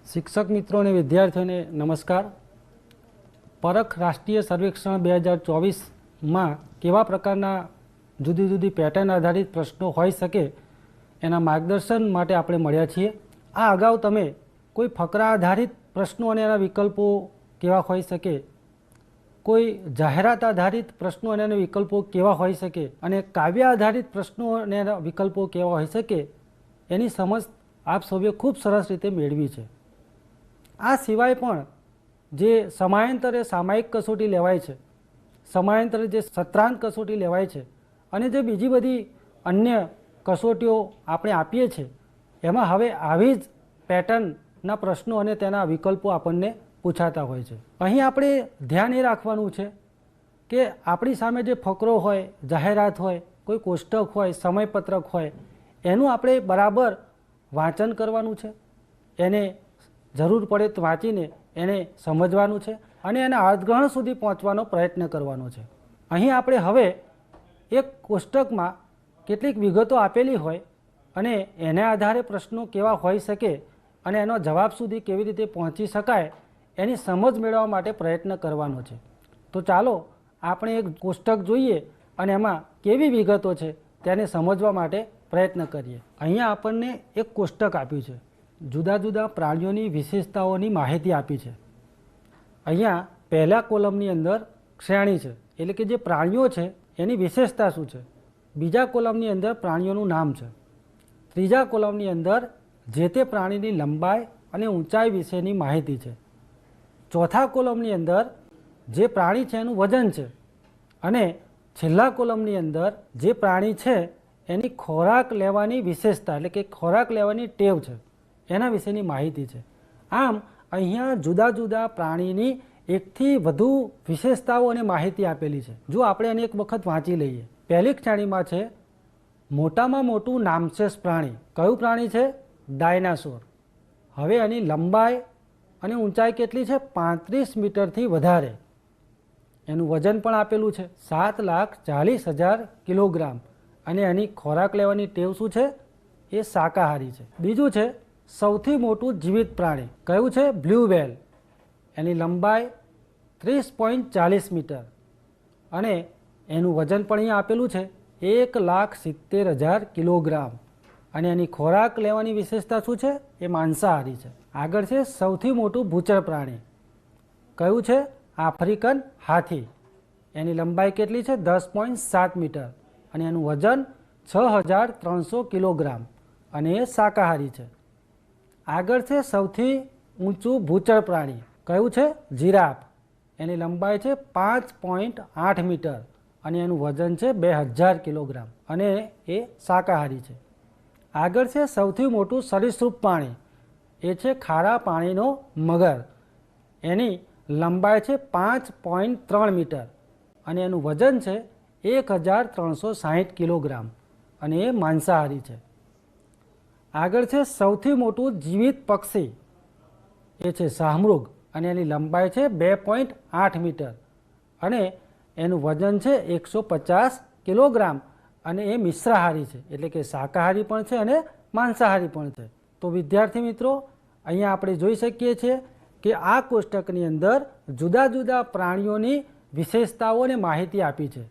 શિક્ષક મિત્રો અને વિદ્યાર્થીઓને નમસ્કાર. પરખ રાષ્ટ્રીય સર્વેક્ષણ 2024માં કેવા પ્રકારના જુદી જુદી પેટર્ન આધારિત પ્રશ્નો હોઈ શકે એના માર્ગદર્શન માટે આપણે મળ્યા છીએ. આ અગાઉ તમે કોઈ ફકરા આધારિત પ્રશ્નો અને એના વિકલ્પો કેવા હોઈ શકે, કોઈ જાહેરાત આધારિત પ્રશ્નો અને એના વિકલ્પો કેવા હોઈ શકે અને કાવ્ય આધારિત પ્રશ્નો અને એના વિકલ્પો કેવા હોઈ શકે એની સમજ આપ સૌએ ખૂબ સરસ રીતે મેળવી છે. આ સિવાય પણ જે સમયાંતરે સામાયિક કસોટી લેવાય છે, સમયાંતરે જે સત્રાંત કસોટી લેવાય છે અને જે બીજી બધી અન્ય કસોટીઓ આપણે આપીએ છીએ એમાં હવે આવી જ પેટર્નના પ્રશ્નો અને તેના વિકલ્પો આપણને પૂછાતા હોય છે. અહીં આપણે ધ્યાન એ રાખવાનું છે કે આપણી સામે જે ફકરો હોય, જાહેરાત હોય, કોઈ કોષ્ટક હોય, સમયપત્રક હોય એનું આપણે બરાબર વાંચન કરવાનું છે, એને જરૂર પડે તો વાંચીને એને સમજવાનું છે અને એના અર્થગ્રહણ સુધી પહોંચવાનો પ્રયત્ન કરવાનો છે. અહીં આપણે હવે એક કોષ્ટકમાં કેટલીક વિગતો આપેલી હોય અને એના આધારે પ્રશ્નો કેવા હોઈ શકે અને એનો જવાબ સુધી કેવી રીતે પહોંચી શકાય એની સમજ મેળવવા માટે પ્રયત્ન કરવાનો છે. તો ચાલો આપણે એક કોષ્ટક જોઈએ અને એમાં કેવી વિગતો છે તેને સમજવા માટે પ્રયત્ન કરીએ. અહીંયા આપણને એક કોષ્ટક આપ્યું છે, જુદા જુદા પ્રાણીઓની વિશેષતાઓની માહિતી આપી છે. અહીંયા પહેલા કોલમની અંદર શ્રેણી છે, એટલે કે જે પ્રાણીઓ છે એની વિશેષતા શું છે. બીજા કોલમની અંદર પ્રાણીઓનું નામ છે. ત્રીજા કોલમની અંદર જે તે પ્રાણીની લંબાઈ અને ઊંચાઈ વિશેની માહિતી છે. ચોથા કોલમની અંદર જે પ્રાણી છે એનું વજન છે અને છેલ્લા કોલમની અંદર જે પ્રાણી છે એની ખોરાક લેવાની વિશેષતા એટલે કે ખોરાક લેવાની ટેવ છે એના વિશેની માહિતી છે. આમ અહીંયા જુદા જુદા પ્રાણીની એકથી વધુ વિશેષતાઓ અને માહિતી આપેલી છે. જો આપણે એને એક વખત વાંચી લઈએ. પહેલી શ્રેણીમાં છે મોટામાં મોટું નામશેષ પ્રાણી. કયું પ્રાણી છે? ડાયનાસોર. હવે એની લંબાઈ અને ઊંચાઈ કેટલી છે? 35 મીટરથી વધારે. એનું વજન પણ આપેલું છે 7,40,000 કિલોગ્રામ અને એની ખોરાક લેવાની ટેવ શું છે? એ શાકાહારી છે. બીજું છે સૌથી મોટું જીવિત પ્રાણી. કયું છે? Blue whale. એની લંબાઈ 30.40 મીટર અને એનું વજન પણ અહીંયા આપેલું છે 1,70,000 કિલોગ્રામ અને એની ખોરાક લેવાની વિશેષતા શું છે? એ માંસાહારી છે. આગળ છે સૌથી મોટું ભૂચર પ્રાણી. કયું છે? આફ્રિકન હાથી. એની લંબાઈ કેટલી છે? 10.7 મીટર અને એનું વજન 6,300 કિલોગ્રામ અને એ શાકાહારી છે. આગળ છે સૌથી ઊંચું ભૂચર પ્રાણી. કયું છે? જીરાફ. એની લંબાઈ છે 5.8 મીટર અને એનું વજન છે 2,000 કિલોગ્રામ અને એ શાકાહારી છે. આગળ છે સૌથી મોટું સરીસૃપ પ્રાણી. એ છે ખારા પાણીનો મગર. એની લંબાઈ છે 5.3 મીટર અને એનું વજન છે 1,360 કિલોગ્રામ અને એ માંસાહારી છે. આગળ છે સૌથી મોટું જીવિત પક્ષી. એ છે શાહમૃગ અને એની લંબાઈ છે 2.8 મીટર અને એનું વજન છે 150 કિલોગ્રામ અને એ મિશ્રાહારી છે, એટલે કે શાકાહારી પણ છે અને માંસાહારી પણ છે. તો વિદ્યાર્થી મિત્રો, અહીંયા આપણે જોઈ શકીએ છીએ કે આ કોષ્ટકની અંદર જુદા જુદા પ્રાણીઓની વિશેષતાઓ અને માહિતી આપી છે.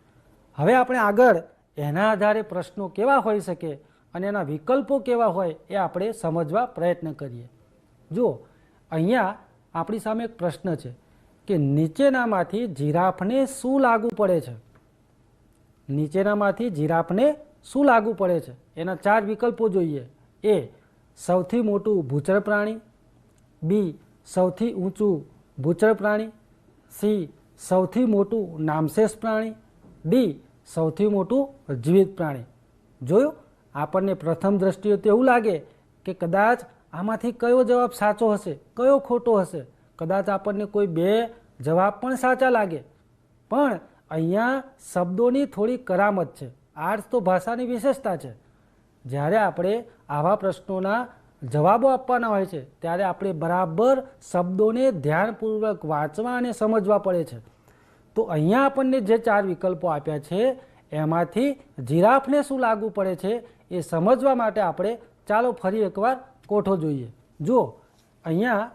હવે આપણે આગળ એના આધારે પ્રશ્નો કેવા હોઈ શકે અને એના વિકલ્પો કેવા હોય એ આપણે સમજવા પ્રયત્ન કરીએ. જો અહીંયા આપણી સામે એક પ્રશ્ન છે કે નીચેનામાંથી જીરાફને શું લાગુ પડે છે? નીચેનામાંથી જીરાફને શું લાગુ પડે છે? એના 4 વિકલ્પો જોઈએ. એ સૌથી મોટું ભૂચર પ્રાણી, બી સૌથી ઊંચું ભૂચર પ્રાણી, સી સૌથી મોટું નામશેષ પ્રાણી, ડી સૌથી મોટું જીવિત પ્રાણી. જોયું? આપણને પ્રથમ દ્રષ્ટિએ તો એવું લાગે કે કદાચ આમાંથી કયો જવાબ સાચો હશે, કયો ખોટો હશે. કદાચ આપણને કોઈ 2 જવાબ પણ સાચા લાગે. પણ અહીંયા શબ્દોની થોડી કરામત છે. આ જ તો ભાષાની વિશેષતા છે. જ્યારે આપણે આવા પ્રશ્નોના જવાબો આપવાના હોય છે ત્યારે આપણે બરાબર શબ્દોને ધ્યાનપૂર્વક વાંચવા અને સમજવા પડે છે. તો અહીંયા આપણને જે 4 વિકલ્પો આપ્યા છે એમાંથી જીરાફને શું લાગુ પડે છે એ સમજવા માટે આપણે ચાલો ફરી એકવાર કોઠો જોઈએ. જો અહીંયા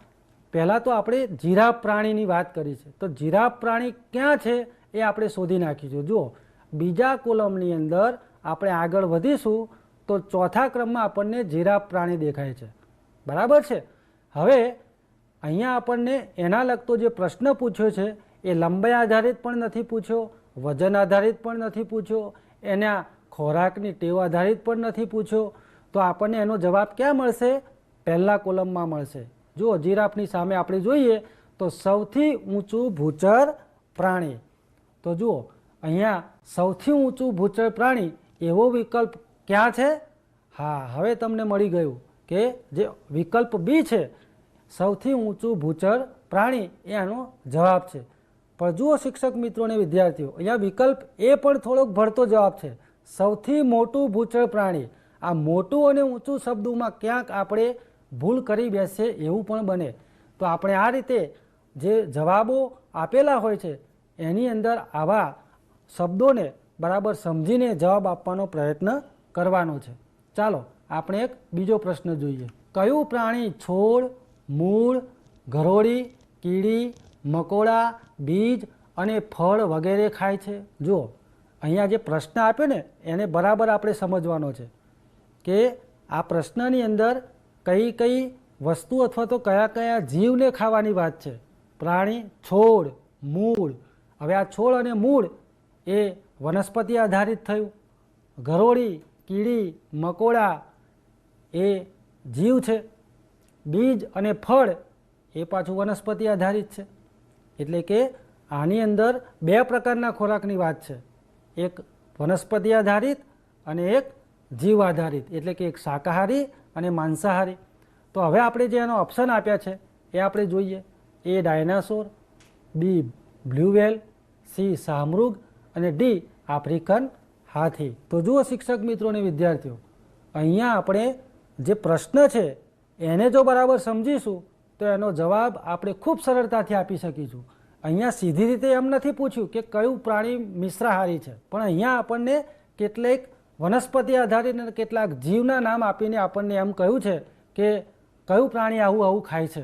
પહેલાં તો આપણે જીરાફ પ્રાણીની વાત કરી છે, તો જીરાફ પ્રાણી ક્યાં છે એ આપણે શોધી નાખીશું. જુઓ, બીજા કોલમની અંદર આપણે આગળ વધીશું તો ચોથા ક્રમમાં આપણને જીરાફ પ્રાણી દેખાય છે. બરાબર છે. હવે અહીંયા આપણને એના લગતો જે પ્રશ્ન પૂછ્યો છે એ લંબાઈ આધારિત પણ નથી પૂછ્યો, વજન આધારિત પણ નથી પૂછ્યો, એના ખોરાકની ટેવ આધારિત પણ નથી પૂછ્યો. તો આપણને એનો જવાબ ક્યાં મળશે? પહેલા કોલમમાં મળશે. જુઓ, જીરાફની સામે આપણે જોઈએ તો સૌથી ઊંચું ભૂચર પ્રાણી. તો જુઓ, અહીંયા સૌથી ઊંચું ભૂચર પ્રાણી એવો વિકલ્પ ક્યાં છે? હા, હવે તમને મળી ગયું કે જે વિકલ્પ બી છે, સૌથી ઊંચું ભૂચર પ્રાણી એ આનો જવાબ છે. પણ જુઓ શિક્ષક મિત્રો અને વિદ્યાર્થીઓ, અહીંયા વિકલ્પ એ પણ થોડોક ભરતો જવાબ છે. સૌથી મોટું ભૂચર પ્રાણી. આ મોટું અને ઊંચું શબ્દોમાં ક્યાંક આપણે ભૂલ કરી બેસીએ એવું પણ બને. તો આપણે આ રીતે જે જવાબો આપેલા હોય છે એની અંદર આવા શબ્દોને બરાબર સમજીને જવાબ આપવાનો પ્રયત્ન કરવાનો છે. ચાલો આપણે એક બીજો પ્રશ્ન જોઈએ. કયું પ્રાણી છોડ, મૂળ, ગરોળી, કીડી, મકોડા, બીજ અને ફળ વગેરે ખાય છે? જુઓ, અહીંયા જે પ્રશ્ન આપ્યો ને એને બરાબર આપણે સમજવાનો છે કે આ પ્રશ્નની અંદર કઈ કઈ વસ્તુ અથવા તો કયા કયા જીવને ખાવાની વાત છે. પ્રાણી, છોડ, મૂળ. હવે આ છોડ અને મૂળ એ વનસ્પતિ આધારિત થયું. ગરોળી, કીડી, મકોડા એ જીવ છે. બીજ અને ફળ એ પાછું વનસ્પતિ આધારિત છે. એટલે કે આની અંદર બે પ્રકારના ખોરાકની વાત છે, એક વનસ્પતિ આધારિત અને એક જીવ આધારિત, એટલે કે એક શાકાહારી અને માંસાહારી. તો હવે આપણે જે એનો ઓપ્શન આપ્યા છે એ આપણે જોઈએ. એ ડાયનાસોર, બી બ્લુ વ્હેલ, સી શાહમૃગ અને ડી આફ્રિકન હાથી. તો જુઓ શિક્ષક મિત્રો અને વિદ્યાર્થીઓ, અહીંયા આપણે જે પ્રશ્ન છે એને જો બરાબર સમજીશું તો એનો જવાબ આપણે ખૂબ સરળતાથી આપી શકીશું. અહીંયા સીધી રીતે એમ નથી પૂછ્યું કે કયું પ્રાણી મિશ્રાહારી છે, પણ અહીંયા આપણને કેટલેક વનસ્પતિ આધારિત અને કેટલાક જીવના નામ આપીને આપણને એમ કહ્યું છે કે કયું પ્રાણી આવું આવું ખાય છે.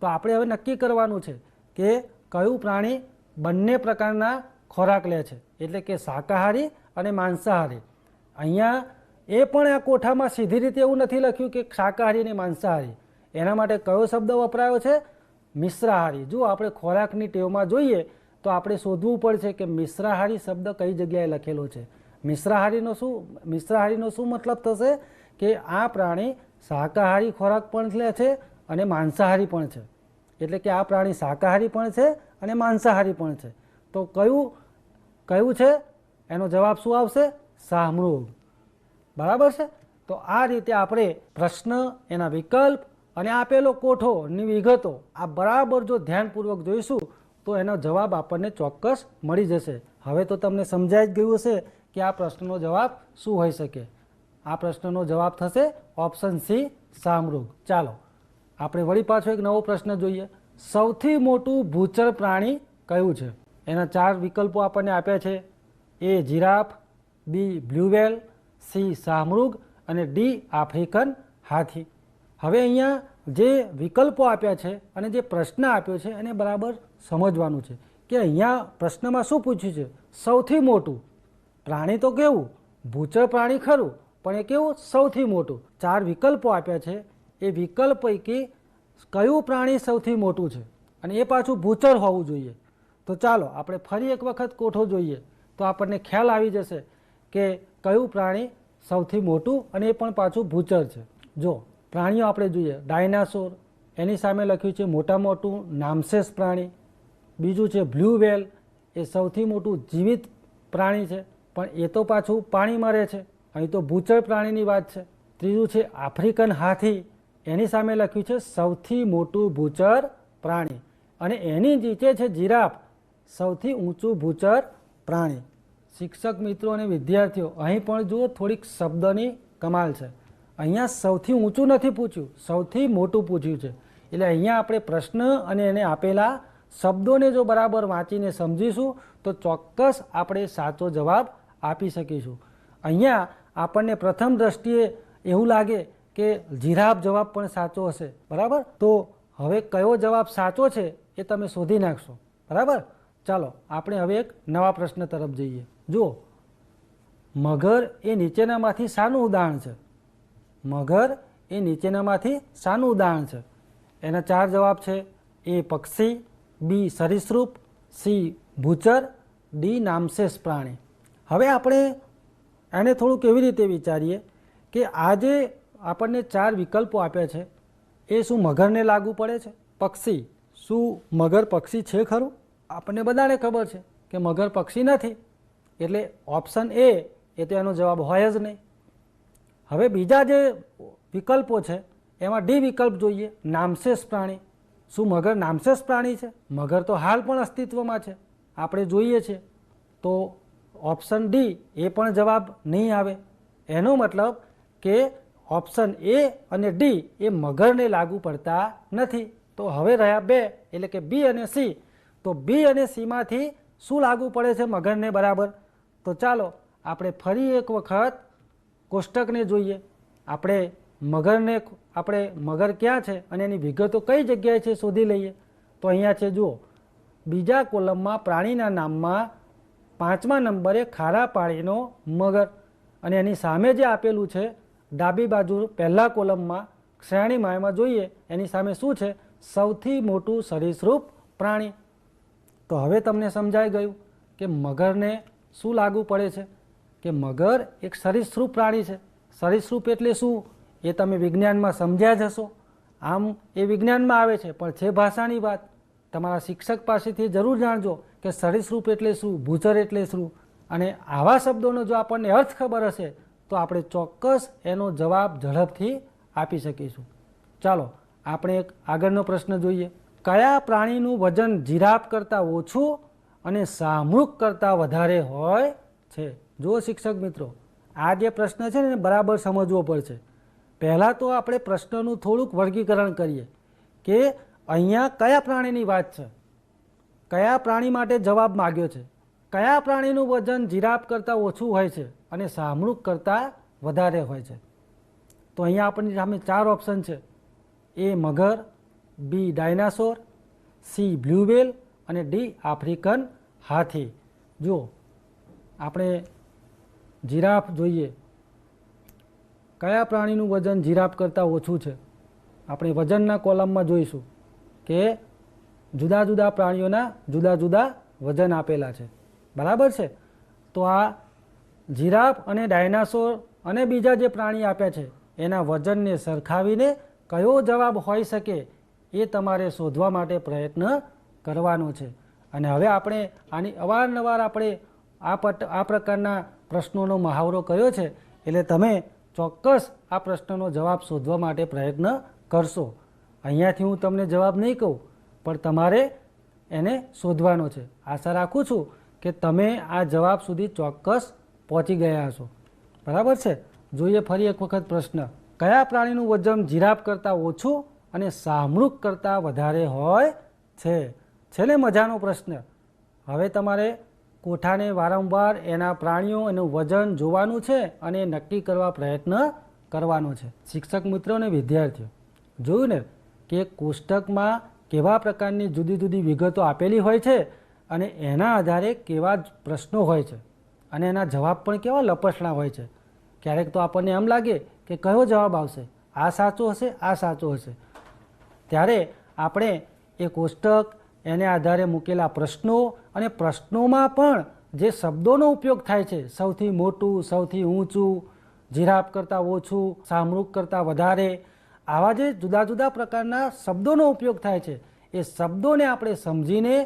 તો આપણે હવે નક્કી કરવાનું છે કે કયું પ્રાણી બંને પ્રકારના ખોરાક લે છે, એટલે કે શાકાહારી અને માંસાહારી. અહીંયા એ પણ આ કોઠામાં સીધી રીતે એવું નથી લખ્યું કે શાકાહારી અને માંસાહારી. એના માટે કયો શબ્દ વપરાયો છે? મિશ્રાહારી. જો આપણે ખોરાકની ટેવમાં જોઈએ તો આપણે શોધવું પડશે કે મિશ્રાહારી શબ્દ કઈ જગ્યાએ લખેલો છે. મિશ્રાહારીનો શું મતલબ થશે કે આ પ્રાણી શાકાહારી ખોરાક પણ લે છે અને માંસાહારી પણ છે. એટલે કે આ પ્રાણી શાકાહારી પણ છે અને માંસાહારી પણ છે. તો કયું છે? એનો જવાબ શું આવશે? શાહમૃગ. બરાબર છે. તો આ રીતે આપણે પ્રશ્ન, એના વિકલ્પ અને આપેલો કોઠોની વિગતો આ બરાબર જો ધ્યાનપૂર્વક જોઈશું તો એનો જવાબ આપણને ચોક્કસ મળી જશે. હવે તો તમને સમજાઈ જ ગયું હશે કે આ પ્રશ્નનો જવાબ શું હોઈ શકે. આ પ્રશ્નનો જવાબ થશે ઓપ્શન સી, શાહમૃગ. ચાલો આપણે વળી પાછો એક નવો પ્રશ્ન જોઈએ. સૌથી મોટું ભૂચર પ્રાણી કયું છે? એના 4 વિકલ્પો આપણને આપ્યા છે. એ જીરાફ, બી બ્લુ વ્હેલ, સી શાહમૃગ અને ડી આફ્રિકન હાથી. હવે અહીંયા જે વિકલ્પો આપ્યા છે અને જે પ્રશ્ન આપ્યો છે એને બરાબર સમજવાનું છે કે અહીંયા પ્રશ્નમાં શું પૂછ્યું છે? સૌથી મોટું પ્રાણી. તો કેવું? ભૂચર પ્રાણી ખરું, પણ એ કેવું? સૌથી મોટું. 4 વિકલ્પો આપ્યા છે, એ વિકલ્પ પૈકી કયું પ્રાણી સૌથી મોટું છે અને એ પાછું ભૂચર હોવું જોઈએ. તો ચાલો આપણે ફરી એક વખત કોઠો જોઈએ તો આપણને ખ્યાલ આવી જશે કે કયું પ્રાણી સૌથી મોટું અને એ પણ પાછું ભૂચર છે. જો પ્રાણીઓ આપણે જોઈએ, ડાયનાસોર, એની સામે લખ્યું છે મોટા મોટું નામશેષ પ્રાણી. બીજું છે બ્લુ વ્હેલ, એ સૌથી મોટું જીવિત પ્રાણી છે, પણ એ તો પાછું પાણીમાં રહે છે. અહીં તો ભૂચર પ્રાણીની વાત છે. ત્રીજું છે આફ્રિકન હાથી, એની સામે લખ્યું છે સૌથી મોટું ભૂચર પ્રાણી, અને એની નીચે છે જીરાફ, સૌથી ઊંચું ભૂચર પ્રાણી. શિક્ષક મિત્રો અને વિદ્યાર્થીઓ, અહીં પણ જુઓ થોડીક શબ્દની કમાલ છે. અહીંયા સૌથી ઊંચું નથી પૂછ્યું, સૌથી મોટું પૂછ્યું છે. એટલે અહીંયા આપણે પ્રશ્ન અને એને આપેલા શબ્દોને જો બરાબર વાંચીને સમજીશું તો ચોક્કસ આપણે સાચો જવાબ આપી શકીશું. અહીંયા આપણને પ્રથમ દ્રષ્ટિએ એવું લાગે કે જીરાફ જવાબ પણ સાચો હશે, બરાબર? તો હવે કયો જવાબ સાચો છે એ તમે શોધી નાખશો, બરાબર? ચાલો આપણે હવે એક નવા પ્રશ્ન તરફ જઈએ. જુઓ, મગર એ નીચેનામાંથી શાનું ઉદાહરણ છે? મગર એ નીચેનામાંથી શાનું ઉદાહરણ છે? એના 4 જવાબ છે. એ પક્ષી, બી સરીસૃપ, સી ભૂચર, ડી નામશેષ પ્રાણી. હવે આપણે એને થોડુંક એવી રીતે વિચારીએ કે આ જે આપણને 4 વિકલ્પો આપ્યા છે એ શું મગરને લાગુ પડે છે? પક્ષી, શું મગર પક્ષી છે ખરું? આપણને બધાને ખબર છે કે મગર પક્ષી નથી, એટલે ઓપ્શન એ તો એનો જવાબ હોય જ નહીં. હવે બીજા જે વિકલ્પો છે એમાં ડી વિકલ્પ જોઈએ, નામશેષ પ્રાણી. શું મગર નામશેષ પ્રાણી છે? મગર તો હાલ પણ અસ્તિત્વમાં છે, આપણે જોઈએ છે. તો ઓપ્શન ડી એ પણ જવાબ નહીં આવે. એનો મતલબ કે ઓપ્શન એ અને ડી એ મગરને લાગુ પડતા નથી. તો હવે રહ્યા 2, એટલે કે બી અને સી. તો બી અને સીમાંથી શું લાગુ પડે છે મગરને બરાબર? તો ચાલો આપણે ફરી એક વખત કોષ્ટકને જોઈએ. આપણે મગર ક્યાં છે અને એની વિગતો કઈ જગ્યાએ છે શોધી લઈએ. તો અહીંયા છે, જુઓ, બીજા કોલમમાં પ્રાણીના નામમાં 5મા નંબરે ખારા પાણીનો મગર, અને એની સામે જે આપેલું છે ડાબી બાજુ પહેલા કોલમમાં શ્રેણીમાં જોઈએ એની સામે શું છે? સૌથી મોટું સરીસૃપ પ્રાણી. તો હવે તમને સમજાઈ ગયું કે મગરને શું લાગુ પડે છે, કે મગર એક સરીસૃપ પ્રાણી છે. સરીસૃપ એટલે શું એ તમે વિજ્ઞાનમાં સમજ્યા જ હશો. આમ એ વિજ્ઞાનમાં આવે છે પણ છે ભાષાની વાત. તમારા શિક્ષક પાસેથી જરૂર જાણજો કે સરીસૃપ એટલે શું, ભૂચર એટલે શું, અને આવા શબ્દોનો જો આપણને અર્થ ખબર હશે તો આપણે ચોક્કસ એનો જવાબ ઝડપથી આપી શકીશું. ચાલો આપણે એક આગળનો પ્રશ્ન જોઈએ. કયા પ્રાણીનું વજન જીરાફ કરતાં ઓછું અને શાહમૃગ કરતાં વધારે હોય છે? જો શિક્ષક મિત્રો, આ જે પ્રશ્ન છે ને બરાબર સમજવો પડશે. પહેલાં તો આપણે પ્રશ્નનું થોડુંક વર્ગીકરણ કરીએ કે અહીંયા કયા પ્રાણીની વાત છે, કયા પ્રાણી માટે જવાબ માગ્યો છે, કયા પ્રાણીનું વજન જીરાફ કરતાં ઓછું હોય છે અને શાહમૃગ કરતાં વધારે હોય છે. તો અહીંયા આપણી સામે 4 ઓપ્શન છે. એ મગર, બી ડાયનાસોર, સી બ્લુ વ્હેલ અને ડી આફ્રિકન હાથી. જુઓ, આપણે જીરાફ જોઈએ. કયા પ્રાણીનું વજન જીરાફ કરતાં ઓછું છે? આપણે વજનના કોલમમાં જોઈશું કે જુદા જુદા પ્રાણીઓના જુદા જુદા વજન આપેલા છે, બરાબર છે? તો આ જીરાફ અને ડાયનાસોર અને બીજા જે પ્રાણી આપ્યા છે એના વજનને સરખાવીને કયો જવાબ હોઈ શકે એ તમારે શોધવા માટે પ્રયત્ન કરવાનો છે. અને હવે આપણે આની અવારનવાર આપણે આ પ્રકારના પ્રશ્નોનો મહાવરો કર્યો છે, એટલે તમે ચોક્કસ આ પ્રશ્નનો જવાબ શોધવા માટે પ્રયત્ન કરશો. અહીંયાથી હું તમને જવાબ નહીં કહું, પણ તમારે એને શોધવાનો છે. આશા રાખું છું કે તમે આ જવાબ સુધી ચોક્કસ પહોંચી ગયા હશો, બરાબર છે? જોઈએ ફરી એક વખત પ્રશ્ન. કયા પ્રાણીનું વજન જીરાફ કરતાં ઓછું અને શાહમૃગ કરતાં વધારે હોય છે? છે ને મજાનો પ્રશ્ન. હવે તમારે કોઠાને વારંવાર એના પ્રાણીઓ એનું વજન જોવાનું છે અને નક્કી કરવા પ્રયત્ન કરવાનો છે. શિક્ષક મિત્રો અને વિદ્યાર્થીઓ, જોયું ને કે કોષ્ટકમાં કેવા પ્રકારની જુદી જુદી વિગતો આપેલી હોય છે અને એના આધારે કેવા પ્રશ્નો હોય છે અને એના જવાબ પણ કેવા લપસણા હોય છે. ક્યારેક તો આપણને એમ લાગે કે કયો જવાબ આવશે, આ સાચો હશે, આ સાચો હશે. ત્યારે આપણે એ કોષ્ટક, એને આધારે મૂકેલા પ્રશ્નો અને પ્રશ્નોમાં પણ જે શબ્દોનો ઉપયોગ થાય છે, સૌથી મોટું, સૌથી ઊંચું, જીરાફ કરતાં ઓછું, શાહમૃગ કરતાં વધારે, આવા જે જુદા જુદા પ્રકારના શબ્દોનો ઉપયોગ થાય છે એ શબ્દોને આપણે સમજીને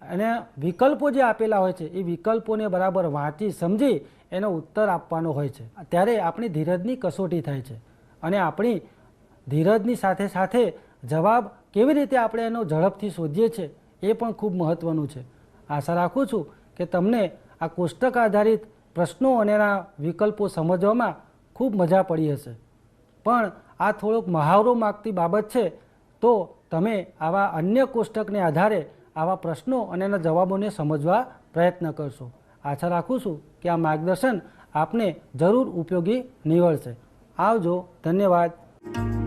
અને વિકલ્પો જે આપેલા હોય છે એ વિકલ્પોને બરાબર વાંચી સમજી એનો ઉત્તર આપવાનો હોય છે. ત્યારે આપણી ધીરજની કસોટી થાય છે અને આપણી ધીરજની સાથે સાથે જવાબ કેવી રીતે આપણે એનો ઝડપથી શોધીએ છીએ એ પણ ખૂબ મહત્ત્વનું છે. આશા રાખું છું કે તમને આ કોષ્ટક આધારિત પ્રશ્નો અને એના વિકલ્પો સમજવામાં ખૂબ મજા પડી હશે. પણ આ થોડોક મહાવરો માગતી બાબત છે, તો તમે આવા અન્ય કોષ્ટકને આધારે આવા પ્રશ્નો અને એના જવાબોને સમજવા પ્રયત્ન કરશો. આશા રાખું છું કે આ માર્ગદર્શન આપને જરૂર ઉપયોગી નીવડશે. આવજો. ધન્યવાદ. છે.